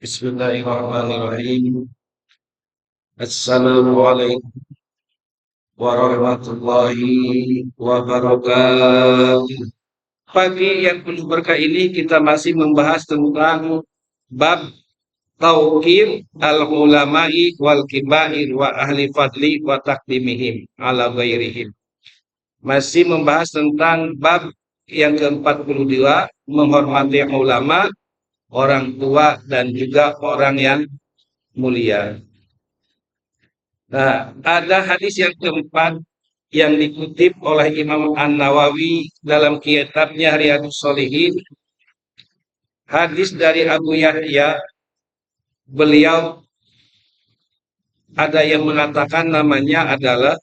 Bismillahirrahmanirrahim. Assalamualaikum warahmatullahi wabarakatuh. Pagi yang penuh berkah ini kita masih membahas tentang bab tauqir al-ulama'i wal kibair wa ahli fadli wa taqdimihim ala ghairihim. Masih membahas tentang bab yang ke-42, menghormati ulama, orang tua dan juga orang yang mulia. Nah, ada hadis yang keempat yang dikutip oleh Imam An-Nawawi dalam kitabnya Riyadhus Shalihin. Hadis dari Abu Yahya, beliau ada yang mengatakan namanya adalah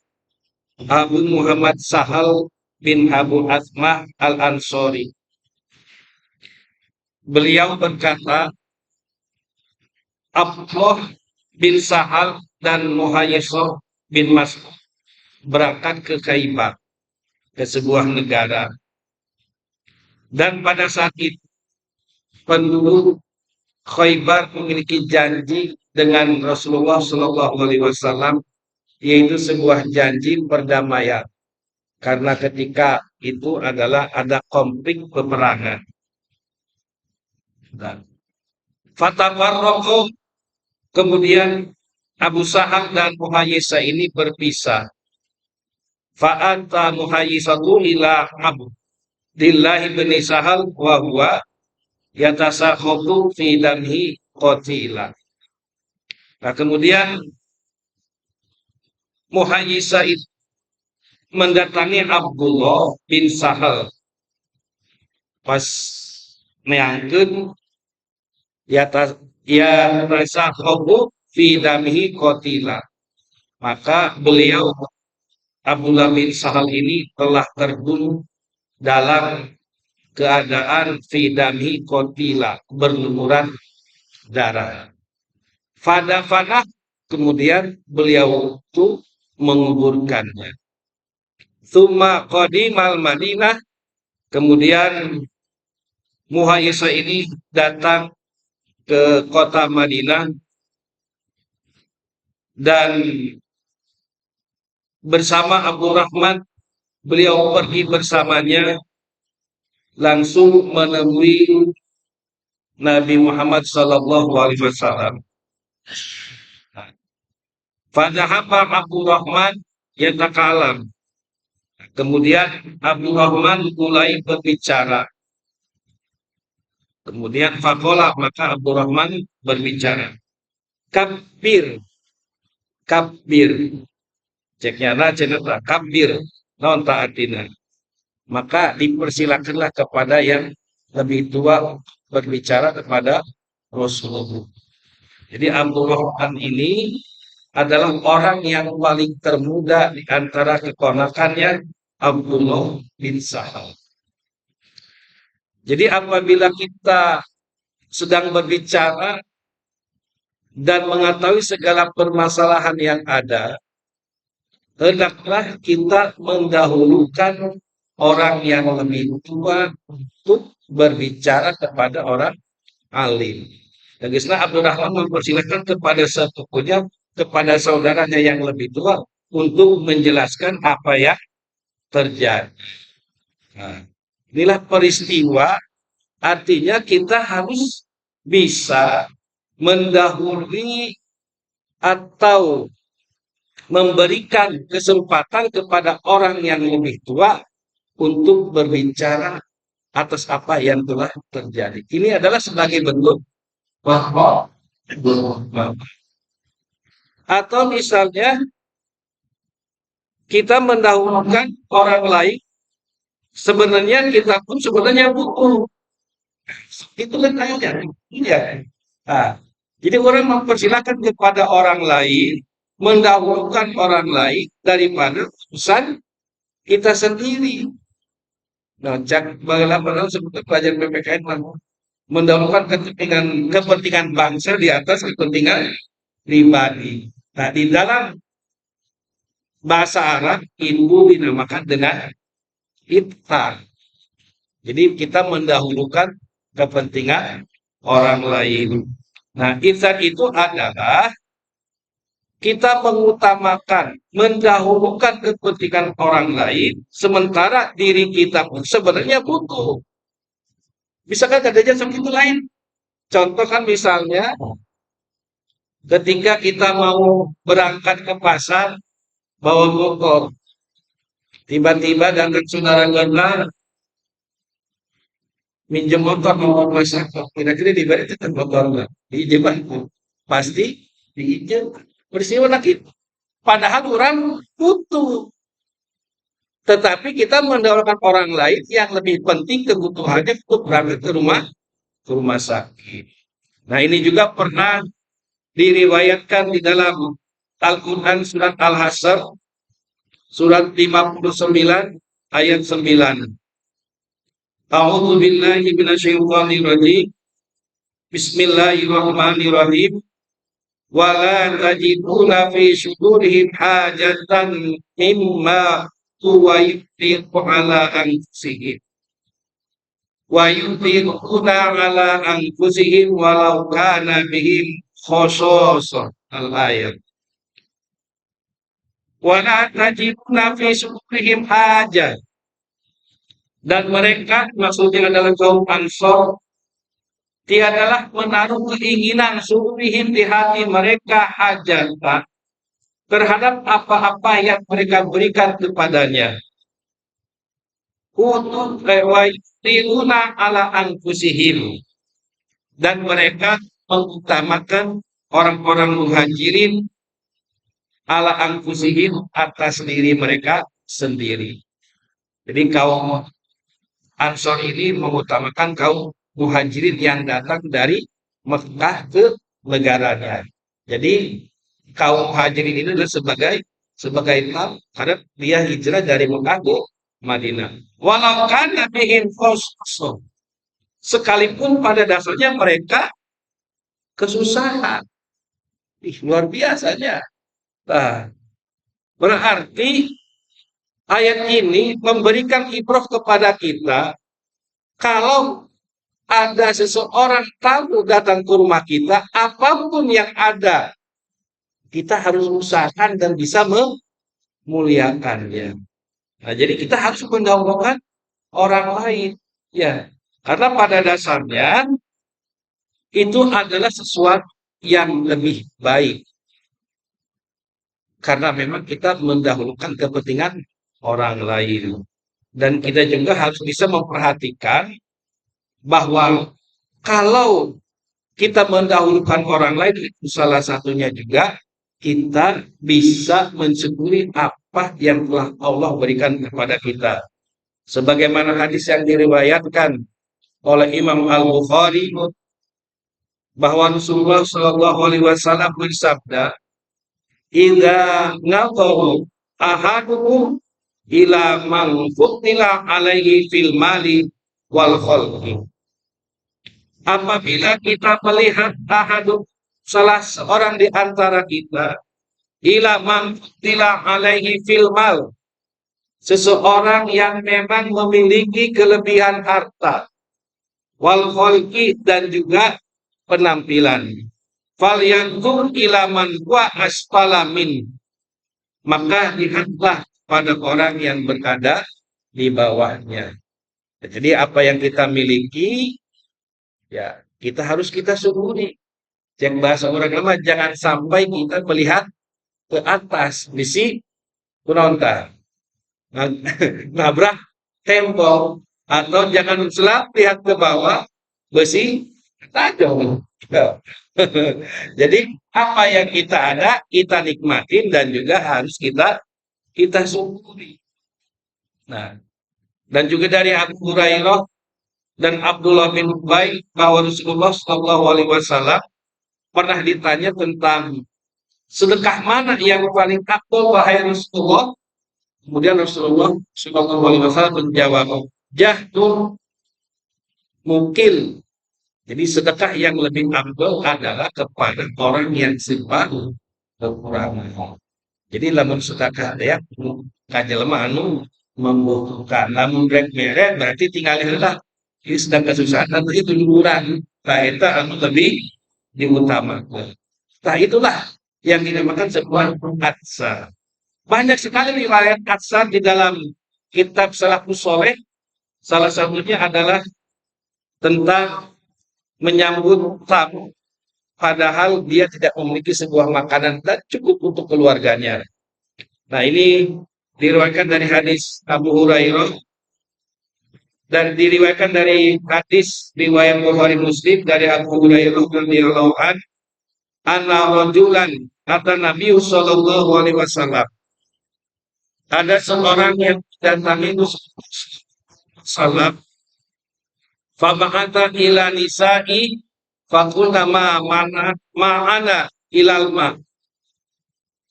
Abu Muhammad Sahal bin Abu Asmah Al-Ansori. Beliau berkata, Abdullah bin Sahal dan Muhayyisah bin Mas'ud berangkat ke Khaybar, ke sebuah negara. Dan pada saat itu penduduk Khaybar memiliki janji dengan Rasulullah Shallallahu Alaihi Wasallam, yaitu sebuah janji perdamaian. Karena ketika itu adalah ada konflik peperangan. Fatafarraqu, kemudian Abu Sahal dan Muhayyisah ini berpisah. Fa'anta Muhayyisatu ila Abdillahi bin Sahal wa huwa yatasakhotu fi damhi qatila. Nah, kemudian Muhayyisah itu mendatangi Abdullah bin Sahal pas meangkeun yatasakhotu fi damhi qatila. Maka beliau Abdullah bin Sahal ini telah terbunuh dalam keadaan fidamhi qatila, berlumuran darah. Fada, kemudian beliau itu menguburkannya. Tsumma qadimal Madinah, kemudian Muhayyisah ini datang ke kota Madinah dan bersama Abdurrahman, beliau pergi bersamanya langsung menemui Nabi Muhammad Sallallahu Alaihi Wasallam. Fadhahaba Abdurrahman yatakalam. Kemudian Abdurrahman mulai berbicara. Kemudian faqala, maka Abdurrahman berbicara. Kabir, kabir. Ceknya na ceneta kabir non taatina. Maka dipersilakanlah kepada yang lebih tua berbicara kepada Rasulullah. Jadi Abdurrahman ini adalah orang yang paling termuda di antara keponakannya Abdullah bin Sahal. Jadi apabila kita sedang berbicara dan mengetahui segala permasalahan yang ada, hendaklah kita mendahulukan orang yang lebih tua untuk berbicara kepada orang alim. Dan Islam Abdurrahman mempersilahkan kepada sepupunya, kepada saudaranya yang lebih tua untuk menjelaskan apa yang terjadi. Nah, inilah peristiwa, artinya kita harus bisa mendahului atau memberikan kesempatan kepada orang yang lebih tua untuk berbicara atas apa yang telah terjadi. Ini adalah sebagai bentuk bahwa atau misalnya kita mendahulukan orang lain, sebenarnya kita pun sebenarnya butuh. Itu letaknya. Ya. Nah, jadi orang mempersilahkan kepada orang lain, mendahulukan orang lain daripada urusan kita sendiri. Nah, bagaimana sebetulnya pelajaran PPKN mendahulukan kepentingan bangsa di atas kepentingan pribadi. Nah, di dalam bahasa Arab ibu dinamakan dengan ittar. Jadi kita mendahulukan kepentingan orang lain. Nah, ihsan itu adalah kita mengutamakan, mendahulukan kepentingan orang lain, sementara diri kita pun sebenarnya butuh. Misalkan ada jasa itu lain. Contoh kan misalnya, ketika kita mau berangkat ke pasar, bawa motor, tiba-tiba datang saudara kita minjem motor mau ke pasar, kira-kira dibalik itu motornya, diizinkan, pasti diizinkan. Peristiwa itu. Padahal orang butuh. Tetapi kita mendahulukan orang lain yang lebih penting kebutuhannya untuk berangkat ke rumah sakit. Nah, ini juga pernah diriwayatkan di dalam Al-Quran surat Al-Hasr surat 59 ayat 9. A'udzu billahi minasyaitonir rajim. Bismillahirrahmanirrahim. Wala tajiduna fi syudurihim hajatan mimma tuwayyiqu ala anfusihim wa yutiquna ala anfusihim walau kana bihim khososoh. Al-ayat. Wala tajiduna fi syudurihim hajat, dan mereka maksudnya adalah kaum Ansor tiadalah menaruh keinginan surihim di hati mereka hajatan terhadap apa-apa yang mereka berikan kepadanya. Untuk lewaitiluna ala anfusihim, dan mereka mengutamakan orang-orang muhajirin ala anfusihim atas diri mereka sendiri. Jadi kaum Ansor ini mengutamakan kaum muhajirin yang datang dari Mekah ke negaranya. Jadi kaum muhajirin ini adalah sebagai Islam karena dia hijrah dari Mekah ke Madinah. Walau kana bihim khossoh, sekalipun pada dasarnya mereka kesusahan. Luar biasanya. Nah, berarti ayat ini memberikan ibrah kepada kita, kalau ada seseorang tamu datang ke rumah kita, apapun yang ada, kita harus usahakan dan bisa memuliakannya. Nah, jadi kita harus mendahulukan orang lain, ya, karena pada dasarnya itu adalah sesuatu yang lebih baik, karena memang kita mendahulukan kepentingan orang lain. Dan kita juga harus bisa memperhatikan bahwa kalau kita mendahulukan orang lain, itu salah satunya juga kita bisa mensyukuri apa yang telah Allah berikan kepada kita. Sebagaimana hadis yang diriwayatkan oleh Imam Al-Bukhari bahwa Rasulullah Shallallahu Alaihi Wasallam bersabda, "Idza naqahu ahadukum ila man futila alaihi fil mali wal khalqi." Apabila kita melihat salah seorang di antara kita ila man futila alaihi fil mal, seseorang yang memang memiliki kelebihan harta, wal khalqi, dan juga penampilan, fal yanzur ila man wa asfala min, maka lihatlah pada orang yang berada di bawahnya. Jadi apa yang kita miliki, ya kita harus kita syukuri. Yang bahasa orang lama, jangan sampai kita melihat ke atas, bisi kunonta, nabrak tembok, atau jangan selap lihat ke bawah, besi tajam. Jadi apa yang kita ada, kita nikmatin dan juga harus kita syukuri. Nah, dan juga dari Abu Hurairah dan Abdullah bin Ubay bahwa Rasulullah Shallallahu Alaihi Wasallam pernah ditanya tentang sedekah mana yang paling afdal wahai Rasulullah. Kemudian Rasulullah Shallallahu Alaihi Wasallam menjawab, jahdul mukil. Jadi sedekah yang lebih afdal adalah kepada orang yang simpan kekurangan. Jadi lamun sedekah ya kajelema anu membutuhkan, lamun rek mere berarti tinggal heula. Ini sedang kesusahan atau itu liburan. Nah, itu anu lebih diutamakan. Nah, itulah yang dinamakan sebuah atsar. Banyak sekali riwayat atsar di dalam kitab Salafus Saleh. Salah satunya adalah tentang menyambut tamu, padahal dia tidak memiliki sebuah makanan dan cukup untuk keluarganya. Nah, ini diriwayatkan dari hadis Abu Hurairah dan diriwayatkan dari hadis riwayat Bukhari Muslim dari Abu Hurairah radhiyallahu an anna rajulan kata Nabi sallallahu alaihi wasallam, ada seorang yang datangi salam fabahata ila nisa'i fakulna ma'ana ilal ma.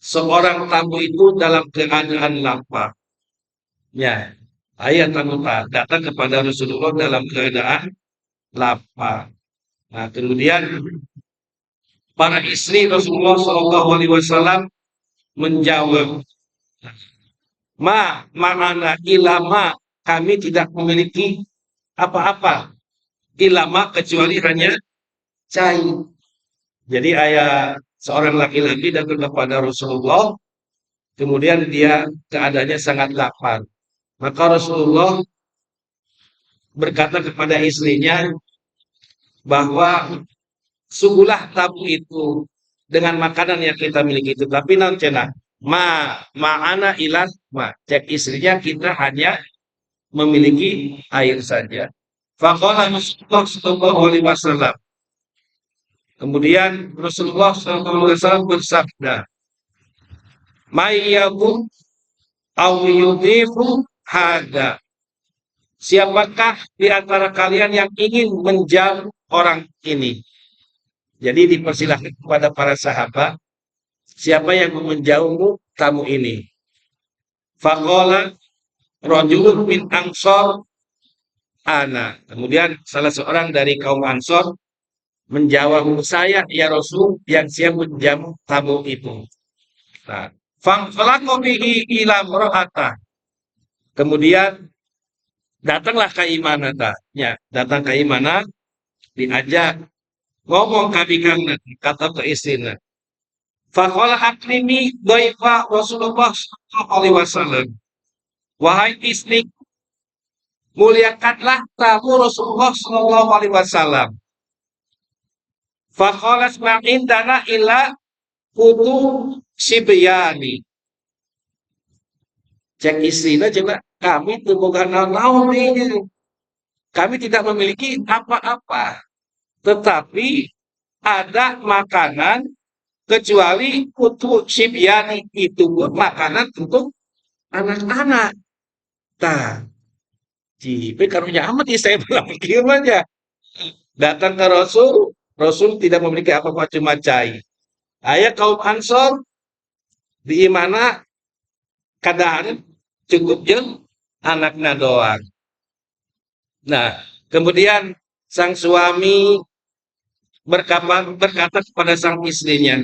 Seorang tamu itu dalam keadaan lapar. Ya, ayat tamu datang kepada Rasulullah dalam keadaan lapar. Nah, kemudian para istri Rasulullah Shallallahu Alaihi Wasallam menjawab, ma'ana ilama, kami tidak memiliki apa-apa ilama kecuali hanya cai. Jadi ayah seorang laki-laki datang kepada Rasulullah, kemudian dia keadaannya sangat lapar. Maka Rasulullah berkata kepada istrinya bahwa sungguhlah tamu itu dengan makanan yang kita miliki itu, tapi nanti ma'ana ilah cek istrinya kita hanya memiliki air saja. Faqala Rasulullah sallallahu alaihi wasallam. Kemudian Rasulullah sallallahu alaihi wasallam bersabda, "Mayyabu aw yudhifu hada." Siapakah di antara kalian yang ingin menjamu orang ini? Jadi dipersilahkan kepada para sahabat, siapa yang menjamu tamu ini? Faqala rajulun min ansor ana. Kemudian salah seorang dari kaum Ansor menjawab, saya ya Rasul yang siap menjamu tamu itu. Nah, faqalaqihi ila mar'ata. Kemudian datanglah ke Imana, ya, datang ke Imana, diajak ngomong kami kata ke istrinya. Faqala akrimi dhaifa Rasulullah sallallahu alaihi wasallam. Wahai istri, muliakanlah tamu Rasulullah sallallahu alaihi wasallam. Faqala semakin dana ila kutu sibyani. Cek istrinya coba, kami bukan naon ini. Kami tidak memiliki apa-apa. Tetapi ada makanan kecuali untuk sibyani, itu pun makanan untuk anak-anak. Nah, jipe karunya amat ya, saya bilang gimana? Datang ke Rasul, Rasul tidak memiliki apa-apa cuma cai. Ayah kaum Ansor di mana keadaan cukup jeng anaknya doang. Nah, kemudian sang suami berkata kepada sang istrinya,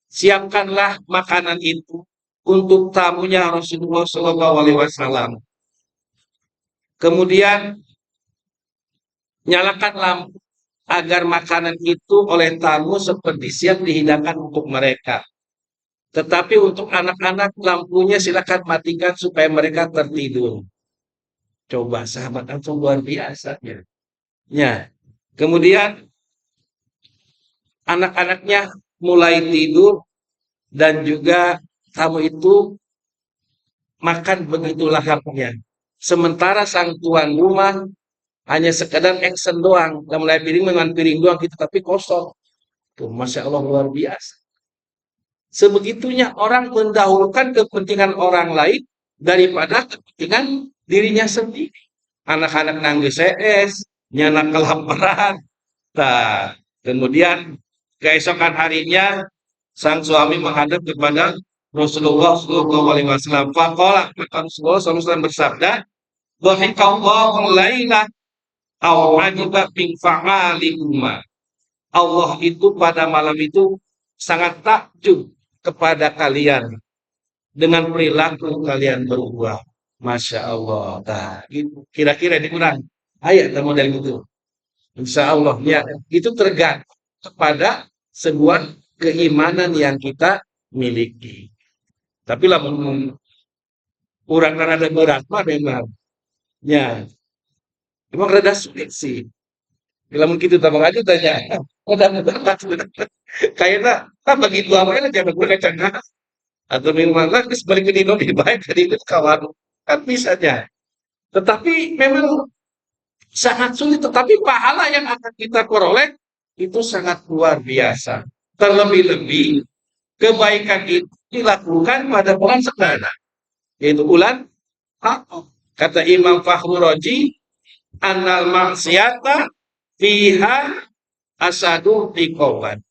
siapkanlah makanan itu untuk tamunya Rasulullah SAW. Kemudian nyalakan lampu agar makanan itu oleh tamu seperti siap dihidangkan untuk mereka. Tetapi untuk anak-anak lampunya silakan matikan supaya mereka tertidur. Coba sahabat antum luar biasa ya. Ya. Kemudian anak-anaknya mulai tidur dan juga tamu itu makan begitu lahapnya. Sementara sang tuan rumah hanya sekedar action doang, mulai piring dengan piring doang gitu, tapi kosong. Tuh, Masya Allah luar biasa. Sebegitunya orang mendahulukan kepentingan orang lain daripada kepentingan dirinya sendiri. Anak-anak nangis nyanak kelaparan. Nah, kemudian keesokan harinya sang suami menghadap kepada Rasulullah Shallallahu Alaihi Wasallam. Faqala, Rasulullah SAW bersabda, "Dhahikallahu laila aw ajiba min fa'alikuma." Allah itu pada malam itu sangat takjub kepada kalian dengan perilaku kalian berdua. Masya Allah. Nah, kira-kira dikurang ayat model itu. Insya Allah ya, itu tergantung kepada sebuah keimanan yang kita miliki. Tapi lah kurang rada berat mah memang. Ya, emang rada sulit sih. Bila mungkin tambah aja tanya, rada berat. Kayaknya, begitu apa ya jangan gue kacang atau minuman geus balik ke dino di baik tadi itu kawan kan bisanya. Tetapi memang sangat sulit, tetapi pahala yang akan kita peroleh itu sangat luar biasa. Terlebih-lebih kebaikan itu dilakukan pada bulan sekarang, yaitu bulan Ramadan. Kata Imam Fakhrul Razi, annal maksiata fiha asadu liqoban.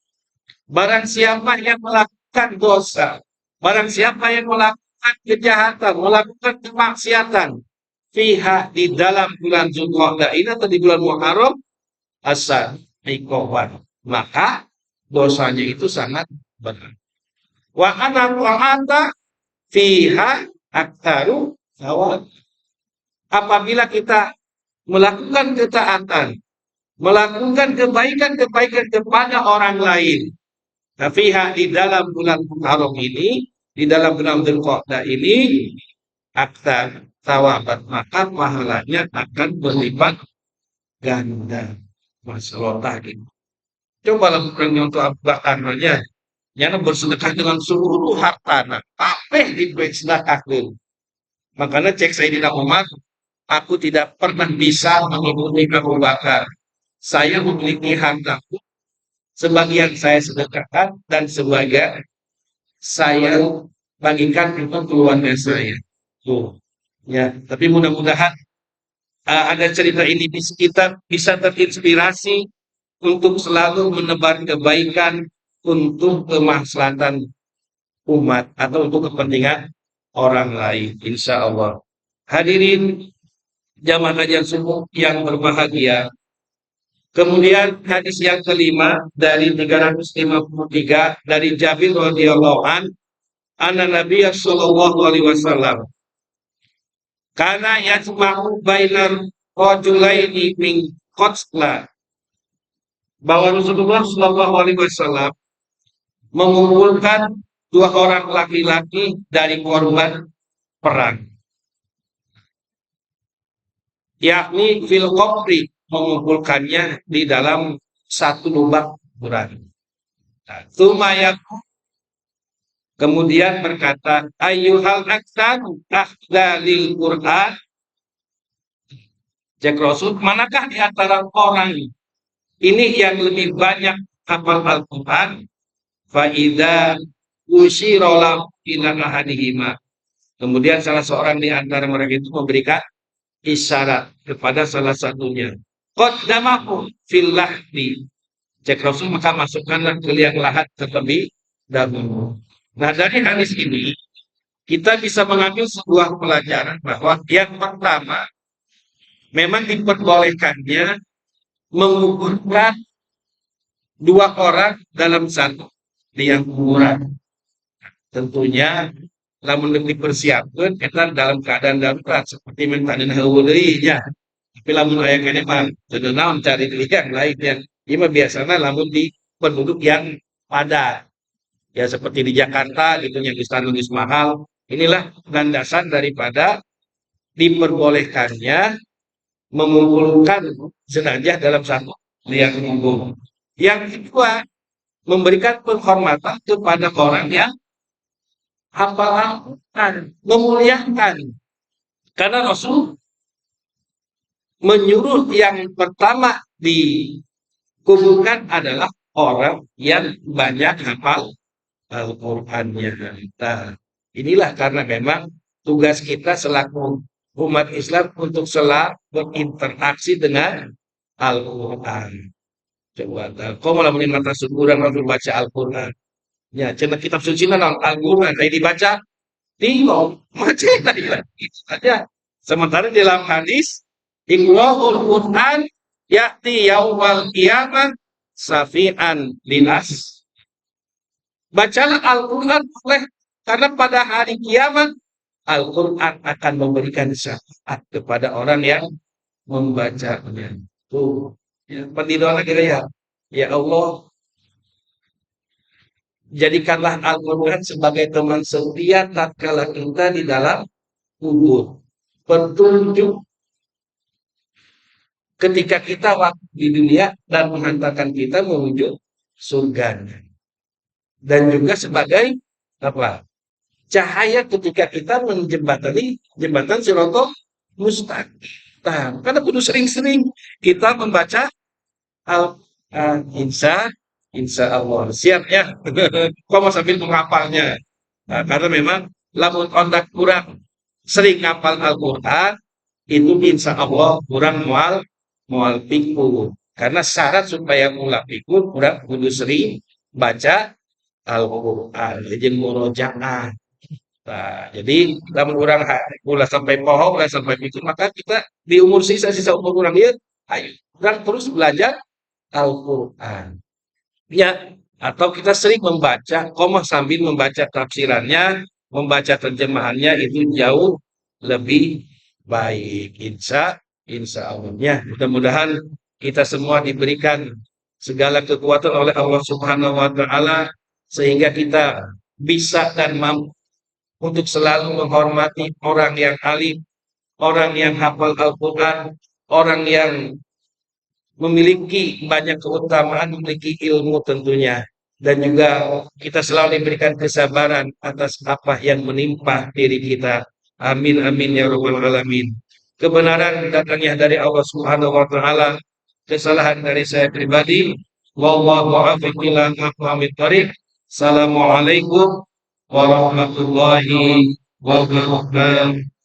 Barang siapa yang melakukan dosa, barang siapa yang melakukan kejahatan, melakukan kemaksiatan, fiha di dalam bulan Zulqa'dah ini atau di bulan Muharram, asad iqoban, maka dosanya itu sangat berat. Wa ana ta'ata fiha aktaru sawab. Apabila kita melakukan ketaatan, melakukan kebaikan-kebaikan kepada orang lain, tapi di dalam bulan Muharram ini, di dalam bulan Dzulqa'dah ini, aktar tawabat, maka pahalanya akan berlipat ganda. Masalah tadi. Coba lakukan untuk abakannya. Yang bersedekah dengan seluruh hartana. Apa disedekahkan? Makanya cek Sayyidina Umar, aku tidak pernah bisa mengikuti Abu Bakar. Saya memiliki hartaku, sebagian saya sedekahkan dan sebagian saya bagikan untuk keluarga saya. Tuh, ya. Tapi mudah-mudahan ada cerita ini kita bisa terinspirasi untuk selalu menebar kebaikan untuk kemaslahatan umat atau untuk kepentingan orang lain. Insya Allah. Hadirin jamaah kajian subuh yang berbahagia. Kemudian hadis yang kelima dari 353 dari Jabir radhiyallahu an, anna Nabi sallallahu alaihi wasallam kana yajma'u bainar rajulaini min qatla, bahwa Rasulullah sallallahu alaihi wasallam mengumpulkan dua orang laki-laki dari korban perang, yakni fil qabri, mengumpulkannya di dalam satu lubang kuburan. Tumayaku kemudian berkata, ayyuhal aksanu akhdalil Qur'an. Cek Rasul, manakah di antara orang ini yang lebih banyak hafal Al-Quran? Fa'idha usyirolam ila ahadihima. Kemudian salah seorang di antara mereka itu memberikan isyarat kepada salah satunya. Qaddamahu fil lahdi. Cek Rasul, maka masukkanlah ke liang lahat terlebih dahulu. Nah, dari hadis ini kita bisa mengambil sebuah pelajaran bahwa yang pertama memang diperbolehkannya menguburkan dua orang dalam satu liang kuburan. Tentunya namun dipersiapkan kita dalam keadaan darurat seperti mentanin hawurinya. Tapi lamun ayahnya mah sudah naon cari liang lain yang ini biasanya lamun di penduduk yang padat. Ya seperti di Jakarta gitu yang status mahal. Inilah landasan daripada diperbolehkannya mengumpulkan jenazah dalam satu liang kubur. Yang kedua, memberikan penghormatan kepada orang yang hafal Al-Quran, memuliakan. Karena Rasul menyuruh yang pertama dikuburkan adalah orang yang banyak hafal Al-Qur'annya. Nah, inilah karena memang tugas kita selaku umat Islam untuk selalu berinteraksi dengan Al-Qur'an. Coba kau malah menikmati syukuran waktu baca Al-Qur'an. Ya, cenah kitab suci Al-Qur'an tadi dibaca, tinggal baca tadi itu saja. Sementara di dalam hadis, Iqra'ul Qur'an ya'ti yaumal qiyamah safi'an linas. Bacalah Al-Quran oleh karena pada hari kiamat Al-Quran akan memberikan syafaat kepada orang yang membacanya. Tuh, ya, pendidikan lagi ya. Ya Allah, Jadikanlah Al-Quran sebagai teman setia tatkala kita di dalam kubur. Petunjuk ketika kita waktu di dunia dan menghantarkan kita menuju surganya. Dan juga sebagai apa? Cahaya ketika kita menjembatani jembatan Siratal Mustaqim. Karena kudu sering-sering kita membaca Al-Quran. Insya Allah. Siap ya. Kau mau sambil menghafalnya. Karena memang lamun kontak kurang sering ngapal Al-Quran, itu insya Allah kurang mual pikul. Karena syarat supaya mual pikul kurang kudu sering baca Al-Quran. Jadi murojaah. Nah, jadi lamun orang ulah sampai pohon, ulah sampai pikul, maka kita di umur sisa umur orang dia, ayo orang terus belajar Al-Quran. Ya, atau kita sering membaca, sambil membaca tafsirannya, membaca terjemahannya itu jauh lebih baik. Insya Allah. Ya, mudah-mudahan kita semua diberikan segala kekuatan oleh Allah Subhanahu wa Ta'ala, sehingga kita bisa dan mampu untuk selalu menghormati orang yang alim, orang yang hafal Al-Quran, orang yang memiliki banyak keutamaan, memiliki ilmu tentunya. Dan juga kita selalu diberikan kesabaran atas apa yang menimpa diri kita. Amin, amin, ya rabbal alamin. Kebenaran datangnya dari Allah Subhanahu wa Ta'ala, kesalahan dari saya pribadi. Wallahu a'lam bishawab. Assalamualaikum warahmatullahi wabarakatuh.